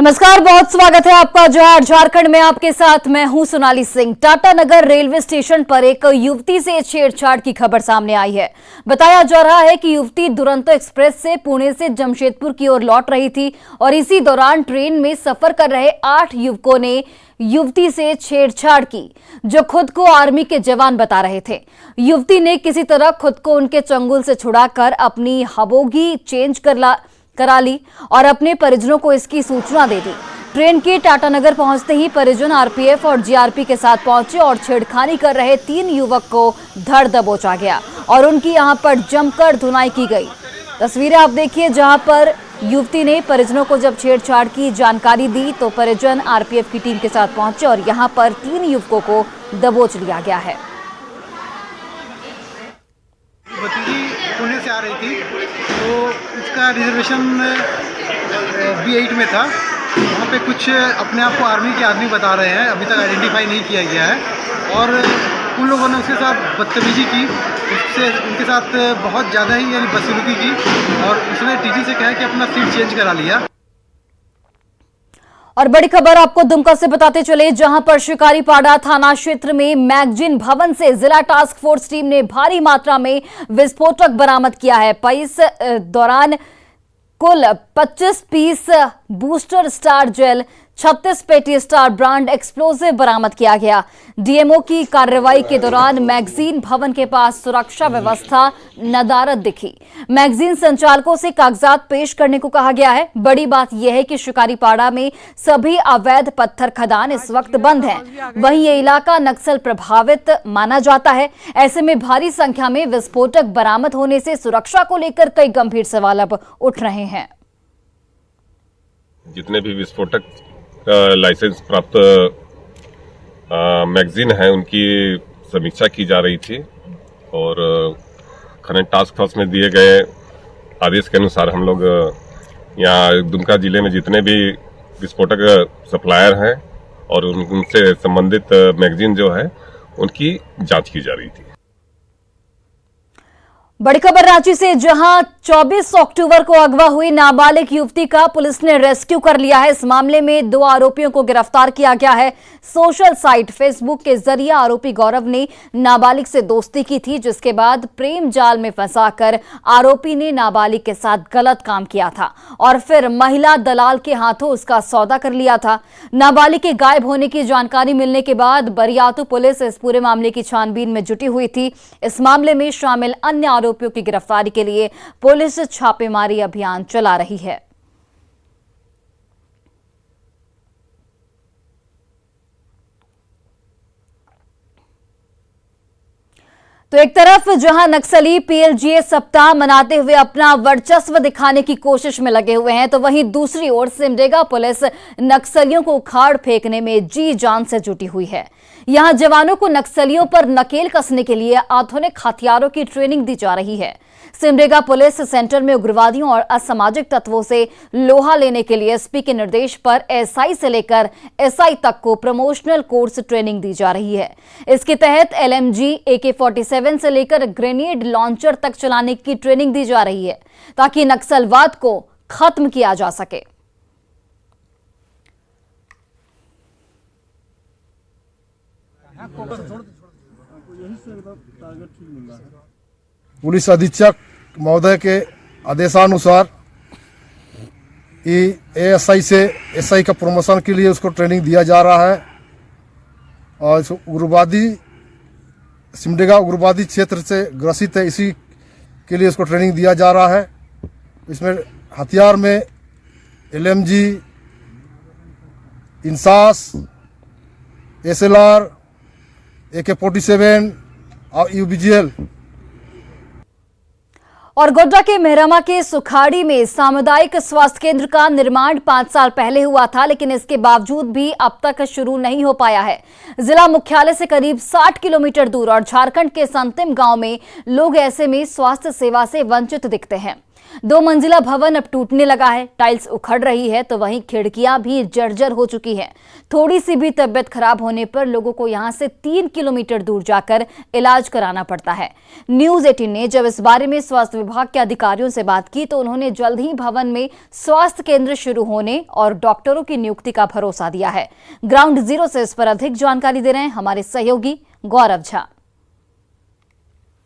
नमस्कार, बहुत स्वागत है आपका जोहार झारखंड में। आपके साथ मैं हूं सोनाली सिंह। टाटानगर रेलवे स्टेशन पर एक युवती से छेड़छाड़ की खबर सामने आई है। बताया जा रहा है कि युवती दुरंतो एक्सप्रेस से पुणे से जमशेदपुर की ओर लौट रही थी और इसी दौरान ट्रेन में सफर कर रहे 8 युवकों ने युवती से छेड़छाड़ की, जो खुद को आर्मी के जवान बता रहे थे। युवती ने किसी तरह खुद को उनके चंगुल से छुड़ाकर अपनी हबोगी चेंज करा ली और अपने परिजनों को इसकी सूचना दे दी। ट्रेन के टाटानगर पहुंचते ही परिजन आरपीएफ और जीआरपी के साथ पहुंचे और छेड़खानी कर रहे 3 युवक को धर दबोचा गया और उनकी यहां पर जमकर धुनाई की गई। तस्वीरें आप देखिए, जहां पर युवती ने परिजनों को जब छेड़छाड़ की जानकारी दी तो परिजन आरपीएफ की टीम के साथ पहुंचे और यहां पर 3 युवकों को दबोच लिया गया है। पुणे से आ रही थी तो इसका रिजर्वेशन B8 में था। वहाँ पे कुछ अपने आप को आर्मी के आदमी बता रहे हैं, अभी तक आइडेंटिफाई नहीं किया गया है। और उन लोगों ने उसके साथ बदतमीजी की, उससे उनके साथ बहुत ज़्यादा ही यानी बदसलूकी की और उसने टीटी से कहा कि अपना सीट चेंज करा लिया। और बड़ी खबर आपको दुमका से बताते चले, जहां पर शिकारीपाड़ा थाना क्षेत्र में मैगजीन भवन से जिला टास्क फोर्स टीम ने भारी मात्रा में विस्फोटक बरामद किया है। इस दौरान कुल 25 पीस बूस्टर स्टार जेल, 36 पेटी स्टार ब्रांड एक्सप्लोजिव बरामद किया गया। डीएमओ की कार्रवाई के दौरान मैगजीन भवन के पास सुरक्षा व्यवस्था नदारद दिखी। मैगजीन संचालकों से कागजात पेश करने को कहा गया है। बड़ी बात यह है कि शिकारीपाड़ा में सभी अवैध पत्थर खदान इस वक्त बंद हैं। वहीं ये इलाका नक्सल प्रभावित माना जाता है। ऐसे में भारी संख्या में विस्फोटक बरामद होने से सुरक्षा को लेकर कई गंभीर सवाल अब उठ रहे हैं। जितने भी विस्फोटक लाइसेंस प्राप्त मैगजीन है उनकी समीक्षा की जा रही थी और खनन टास्क फोर्स में दिए गए आदेश के अनुसार हम लोग यहाँ दुमका जिले में जितने भी विस्फोटक सप्लायर हैं और उनसे संबंधित मैगजीन जो है उनकी जांच की जा रही थी। बड़ी खबर रांची से, जहां 24 अक्टूबर को अगवा हुई नाबालिग युवती का पुलिस ने रेस्क्यू कर लिया है। इस मामले में 2 आरोपियों को गिरफ्तार किया गया है। सोशल साइट फेसबुक के जरिए आरोपी गौरव ने नाबालिग से दोस्ती की थी, जिसके बाद प्रेम जाल में फंसाकर आरोपी ने नाबालिग के साथ गलत काम किया था और फिर महिला दलाल के हाथों उसका सौदा कर लिया था। नाबालिग के गायब होने की जानकारी मिलने के बाद बरियातू पुलिस इस पूरे मामले की छानबीन में जुटी हुई थी। इस मामले में शामिल अन्य आरोपियों की गिरफ्तारी के लिए पुलिस छापेमारी अभियान चला रही है। तो एक तरफ जहां नक्सली पीएलजीए सप्ताह मनाते हुए अपना वर्चस्व दिखाने की कोशिश में लगे हुए हैं, तो वहीं दूसरी ओर सिमडेगा पुलिस नक्सलियों को उखाड़ फेंकने में जी जान से जुटी हुई है। यहां जवानों को नक्सलियों पर नकेल कसने के लिए आधुनिक हथियारों की ट्रेनिंग दी जा रही है। सिमडेगा पुलिस सेंटर में उग्रवादियों और असामाजिक तत्वों से लोहा लेने के लिए एसपी के निर्देश पर एसआई से लेकर एसआई तक को प्रमोशनल कोर्स ट्रेनिंग दी जा रही है। इसके तहत एलएमजी, AK-47 से लेकर ग्रेनेड लॉन्चर तक चलाने की ट्रेनिंग दी जा रही है, ताकि नक्सलवाद को खत्म किया जा सके। पुलिस अधीक्षक महोदय के आदेशानुसार एएसआई से एसआई का प्रमोशन के लिए उसको ट्रेनिंग दिया जा रहा है और उग्रवादी सिमडेगा उग्रवादी क्षेत्र से ग्रसित है, इसी के लिए उसको ट्रेनिंग दिया जा रहा है। इसमें हथियार में एलएमजी, इंसास, SLR, AK-47 और यूबीजीएल। और गोड्डा के मेहरमा के सुखाड़ी में सामुदायिक स्वास्थ्य केंद्र का निर्माण 5 साल पहले हुआ था, लेकिन इसके बावजूद भी अब तक शुरू नहीं हो पाया है। जिला मुख्यालय से करीब 60 किलोमीटर दूर और झारखंड के संतिम गांव में लोग ऐसे में स्वास्थ्य सेवा से वंचित दिखते हैं। 2 मंजिला भवन अब टूटने लगा है, टाइल्स उखड़ रही है तो वहीं खिड़कियां भी जर्जर हो चुकी हैं। थोड़ी सी भी तबीयत खराब होने पर लोगों को यहां से 3 किलोमीटर दूर जाकर इलाज कराना पड़ता है। न्यूज 18 ने जब इस बारे में स्वास्थ्य विभाग के अधिकारियों से बात की तो उन्होंने जल्द ही भवन में स्वास्थ्य केंद्र शुरू होने और डॉक्टरों की नियुक्ति का भरोसा दिया है। ग्राउंड जीरो से इस पर अधिक जानकारी दे रहे हैं हमारे सहयोगी गौरव झा।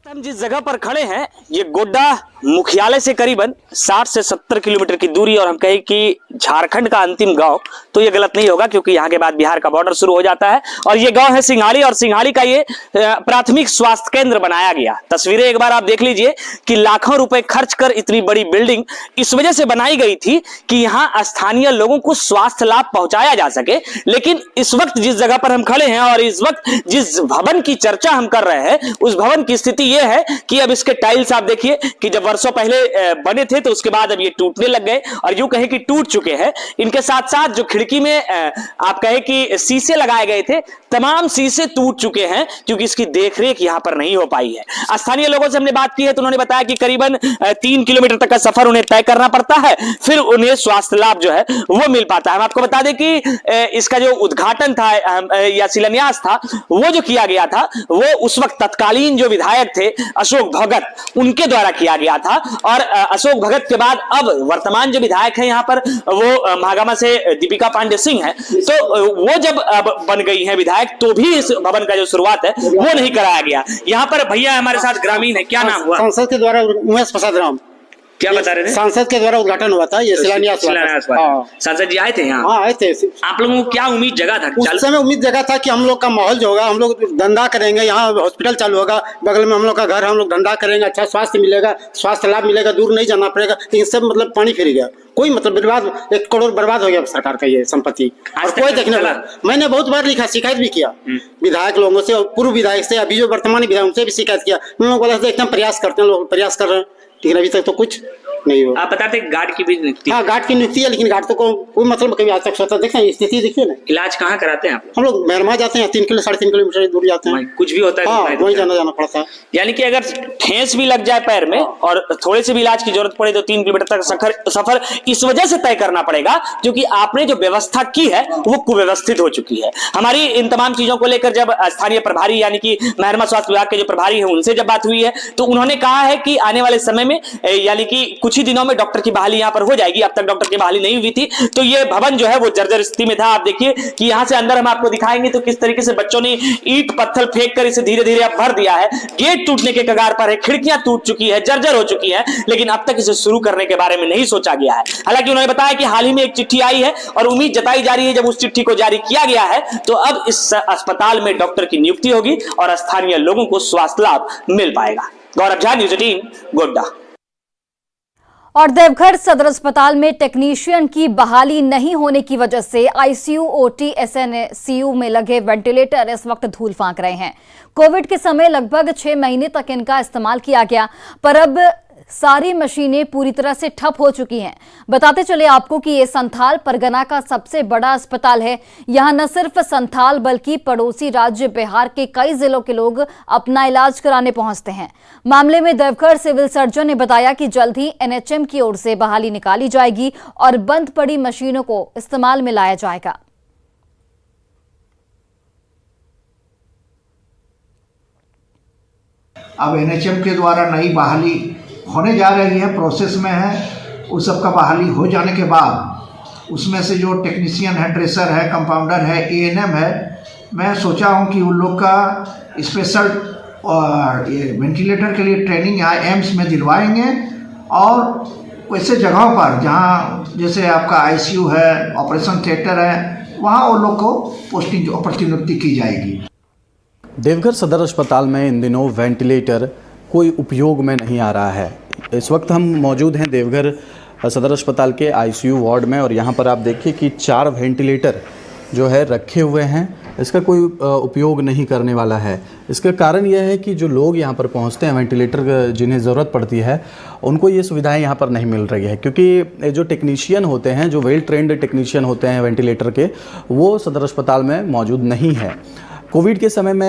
हम जिस जगह पर खड़े हैं ये गोड्डा मुख्यालय से करीबन 60 से 70 किलोमीटर की दूरी, और हम कहें कि झारखंड का अंतिम गांव तो ये गलत नहीं होगा क्योंकि यहाँ के बाद बिहार का बॉर्डर शुरू हो जाता है। और ये गांव है सिंघाड़ी, और सिंघाड़ी का ये प्राथमिक स्वास्थ्य केंद्र बनाया गया। तस्वीरें एक बार आप देख लीजिए कि लाखों रुपए खर्च कर इतनी बड़ी बिल्डिंग इस वजह से बनाई गई थी कि यहाँ स्थानीय लोगों को स्वास्थ्य लाभ पहुंचाया जा सके। लेकिन इस वक्त जिस जगह पर हम खड़े हैं और इस वक्त जिस भवन की चर्चा हम कर रहे हैं उस भवन की स्थिति यह है कि अब इसके टाइल्स आप देखिए कि जब वर्षों पहले बने थे तो उसके बाद अब ये टूटने लग गए, और यूं कहें कि टूट चुके हैं। इनके साथ साथ जो खिड़की में आप कहें कि शीशे लगाए गए थे, तमाम शीशे टूट चुके हैं क्योंकि इसकी देखरेख यहां पर नहीं हो पाई है। स्थानीय लोगों से हमने बात की है तो उन्होंने बताया कि करीबन 3 किलोमीटर तक का सफर उन्हें तय करना पड़ता है, फिर उन्हें स्वास्थ्य लाभ जो है वो मिल पाता है। हम आपको बता दें कि इसका जो उद्घाटन था या शिलान्यास था वो जो किया गया था वो उस वक्त तत्कालीन जो विधायक थे अशोक भगत, उनके द्वारा किया गया था। और अशोक भगत के बाद अब वर्तमान जो विधायक है यहाँ पर वो महागामा से दीपिका पांडे सिंह है, तो वो जब अब बन गई है विधायक तो भी इस भवन का जो शुरुआत है वो नहीं कराया गया। यहाँ पर भैया हमारे साथ ग्रामीण है, क्या नाम हुआ? सांसद के द्वारा उमेश प्रसाद राम। क्या बता रहे थे? सांसद के द्वारा उद्घाटन हुआ था, ये शिलान्यास। सांसद जी आए थे यहाँ? हाँ आए थे। आप लोगों को क्या उम्मीद जगह था? उस समय उम्मीद जगह था कि हम लोग का माहौल जो होगा, हम लोग धंधा करेंगे, यहाँ हॉस्पिटल चालू होगा, बगल में हम लोग का घर, हम लोग धंधा करेंगे, अच्छा स्वास्थ्य मिलेगा, स्वास्थ्य लाभ मिलेगा, दूर नहीं जाना पड़ेगा। लेकिन सब मतलब पानी फिर गया, कोई मतलब बर्बाद, 1 करोड़ बर्बाद हो गया सरकार का ये संपत्ति। और कोई देखने वाला, मैंने बहुत बार लिखा, शिकायत भी किया विधायक लोगों से और पूर्व विधायक से, अभी जो वर्तमान विधायक उनसे भी शिकायत किया। उन लोगों को एकदम प्रयास करते हैं, लोग प्रयास कर रहे हैं, लेकिन अभी तक तो कुछ नहीं हो। आप बताते गार्ड की भी नियुक्ति? हाँ गार्ड की नियुक्ति है, लेकिन गार्ड तो कोई मतलब कभी आज तक सोचा देखते हैं, स्थिति देखिए ना। इलाज कहाँ कराते हैं आप? हम लोग मेहरमा जाते हैं, 3 साढ़े 3 किलोमीटर दूर जाते हैं, कुछ भी होता है हाँ, वही जाना पड़ता है। यानी कि अगर ठेस भी लग जाए पैर में और थोड़े से भी इलाज की जरूरत पड़े तो 3 किलोमीटर तक सफर इस वजह से तय करना पड़ेगा क्योंकि आपने जो व्यवस्था की है वो कुव्यवस्थित हो चुकी है। हमारी इन तमाम चीजों को लेकर जब स्थानीय प्रभारी यानी कि मेहरमा स्वास्थ्य विभाग के जो प्रभारी है उनसे जब बात हुई है तो उन्होंने कहा है कि आने वाले समय में यानी कि कुछ ही दिनों में डॉक्टर की बहाली यहां पर हो जाएगी। अब तक डॉक्टर की बहाली नहीं हुई थी तो ये भवन जो है वो जर्जर स्थिति में था। आप देखिए कि यहां से अंदर हम आपको दिखाएंगे तो किस तरीके से बच्चों ने ईंट पत्थर फेंक कर इसे धीरे धीरे अब भर दिया है। गेट टूटने के कगार पर है, खिड़कियां टूट चुकी है, जर्जर हो चुकी है, लेकिन अब तक इसे शुरू करने के बारे में नहीं सोचा गया है। हालांकि उन्होंने बताया कि हाल ही में एक चिट्ठी आई है और उम्मीद जताई जा रही है जब उस चिट्ठी को जारी किया गया है तो अब इस अस्पताल में डॉक्टर की नियुक्ति होगी और स्थानीय लोगों को स्वास्थ्य लाभ मिल पाएगा। गौरव झा, न्यूज 18, गोड्डा। और देवघर सदर अस्पताल में टेक्नीशियन की बहाली नहीं होने की वजह से आईसीयू, ओटी, एसएनसीयू में लगे वेंटिलेटर इस वक्त धूल फांक रहे हैं। कोविड के समय लगभग 6 महीने तक इनका इस्तेमाल किया गया, पर अब सारी मशीनें पूरी तरह से ठप हो चुकी हैं। बताते चले आपको कि ये संथाल परगना का सबसे बड़ा अस्पताल है। यहां न सिर्फ संथाल बल्कि पड़ोसी राज्य बिहार के कई जिलों के लोग अपना इलाज कराने पहुंचते हैं। मामले में देवघर सिविल सर्जन ने बताया कि जल्द ही एनएचएम की ओर से बहाली निकाली जाएगी और बंद पड़ी मशीनों को इस्तेमाल में लाया जाएगा। अब एनएचएम के द्वारा नई बहाली होने जा रही है, प्रोसेस में है। उस सब का बहाली हो जाने के बाद उसमें से जो टेक्नीशियन है, ड्रेसर है, कंपाउंडर है, एएनएम है, मैं सोचा हूं कि उन लोग का स्पेशल और ये वेंटिलेटर के लिए ट्रेनिंग यहाँ एम्स में दिलवाएंगे और वैसे जगहों पर जहाँ जैसे आपका आईसीयू है, ऑपरेशन थिएटर है, वहाँ उन लोग को पोस्टिंग अपॉर्चुनिटी की जाएगी। देवघर सदर अस्पताल में इन दिनों वेंटिलेटर कोई उपयोग में नहीं आ रहा है। इस वक्त हम मौजूद हैं देवघर सदर अस्पताल के आईसीयू वार्ड में और यहाँ पर आप देखिए कि 4 वेंटिलेटर जो है रखे हुए हैं। इसका कोई उपयोग नहीं करने वाला है। इसका कारण यह है कि जो लोग यहाँ पर पहुँचते हैं, वेंटिलेटर जिन्हें ज़रूरत पड़ती है, उनको ये सुविधाएं यहाँ पर नहीं मिल रही है क्योंकि जो टेक्नीशियन होते हैं, जो वेल ट्रेंड टेक्नीशियन होते हैं वेंटिलेटर के, वो सदर अस्पताल में मौजूद नहीं है। कोविड के समय में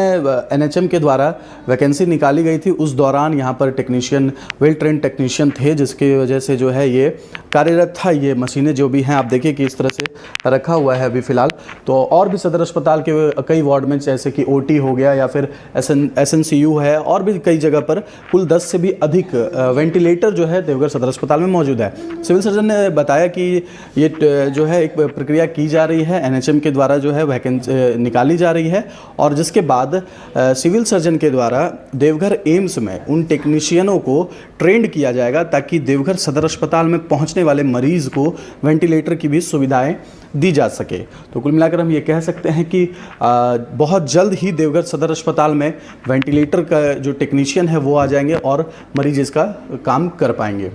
एनएचएम के द्वारा वैकेंसी निकाली गई थी, उस दौरान यहाँ पर टेक्नीशियन, वेल ट्रेंड टेक्नीशियन थे, जिसकी वजह से जो है ये कार्यरत था। ये मशीनें जो भी हैं आप देखिए कि इस तरह से रखा हुआ है अभी फ़िलहाल। तो और भी सदर अस्पताल के कई वार्ड में जैसे कि ओटी हो गया या फिर एसएनसीयू है, और भी कई जगह पर कुल 10 से भी अधिक वेंटिलेटर जो है देवघर सदर अस्पताल में मौजूद है। सिविल सर्जन ने बताया कि ये जो है एक प्रक्रिया की जा रही है, एनएचएम के द्वारा जो है वैकेंसी निकाली जा रही है, और जिसके बाद सिविल सर्जन के द्वारा देवघर एम्स में उन टेक्नीशियनों को ट्रेंड किया जाएगा ताकि देवघर सदर अस्पताल में पहुंचने वाले मरीज़ को वेंटिलेटर की भी सुविधाएं दी जा सके। तो कुल मिलाकर हम ये कह सकते हैं कि बहुत जल्द ही देवघर सदर अस्पताल में वेंटिलेटर का जो टेक्नीशियन है वो आ जाएंगे और मरीज इसका काम कर पाएंगे।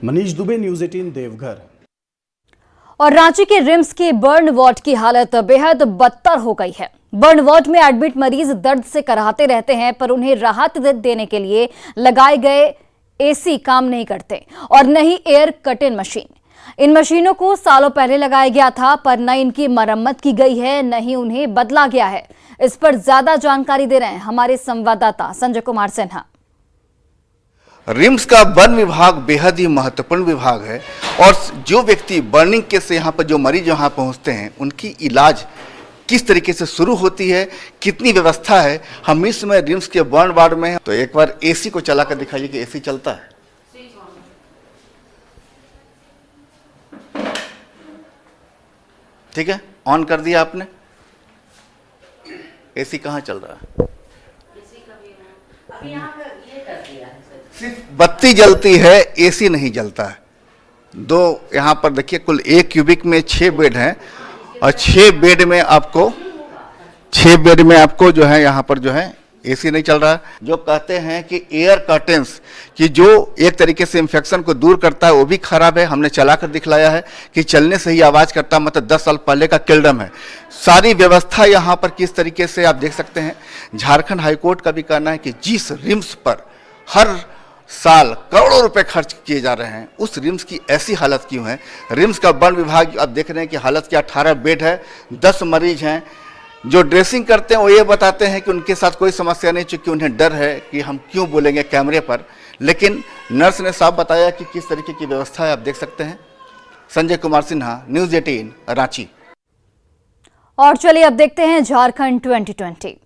मनीष दुबे, न्यूज़ 18 देवघर। और रांची के रिम्स के बर्न वार्ड की हालत बेहद बदतर हो गई है। बर्न वार्ड में एडमिट मरीज दर्द से कराहते रहते हैं, पर उन्हें राहत देने के लिए लगाए गए एसी काम नहीं करते और न ही एयर कर्टेन मशीन। इन मशीनों को सालों पहले लगाया गया था, पर न इनकी मरम्मत की गई है, न ही उन्हें बदला गया है। इस पर ज्यादा जानकारी दे रहे हैं हमारे संवाददाता संजय कुमार सिन्हा। रिम्स का बर्न विभाग बेहद ही महत्वपूर्ण विभाग है और जो व्यक्ति बर्निंग केस से यहाँ पर जो मरीज यहाँ पहुँचते हैं उनकी इलाज किस तरीके से शुरू होती है, कितनी व्यवस्था है, हम इस समय रिम्स के बर्न वार्ड में हैं। तो एक बार एसी को चला कर दिखाइए कि एसी चलता है। ठीक है, ऑन कर दिया आपने। एसी कहाँ चल रहा है? सिर्फ बत्ती जलती है, एसी नहीं जलता है। दो यहाँ पर देखिए, कुल 1 क्यूबिक में 6 बेड हैं और 6 बेड में आपको जो है यहाँ पर जो है एसी नहीं चल रहा है। जो कहते हैं कि एयर कर्टेंस कि जो एक तरीके से इन्फेक्शन को दूर करता है वो भी खराब है। हमने चला कर दिखलाया है कि चलने से ही आवाज़ करता, मतलब 10 साल पहले का किल्डम है। सारी व्यवस्था यहाँ पर किस तरीके से आप देख सकते हैं। झारखंड हाईकोर्ट का भी कहना है कि जिस रिम्स पर हर साल करोड़ों रुपए खर्च किए जा रहे हैं, उस रिम्स की ऐसी हालत क्यों है। रिम्स का बर्न विभाग आप देख रहे हैं कि हालत क्या, 18 बेड है, 10 मरीज हैं। जो ड्रेसिंग करते हैं वो ये बताते हैं कि उनके साथ कोई समस्या नहीं, चूँकि उन्हें डर है कि हम क्यों बोलेंगे कैमरे पर, लेकिन नर्स ने साफ बताया कि किस तरीके की व्यवस्था है, आप देख सकते हैं। संजय कुमार सिन्हा, न्यूज़ 18 रांची। और चलिए अब देखते हैं झारखंड 2020।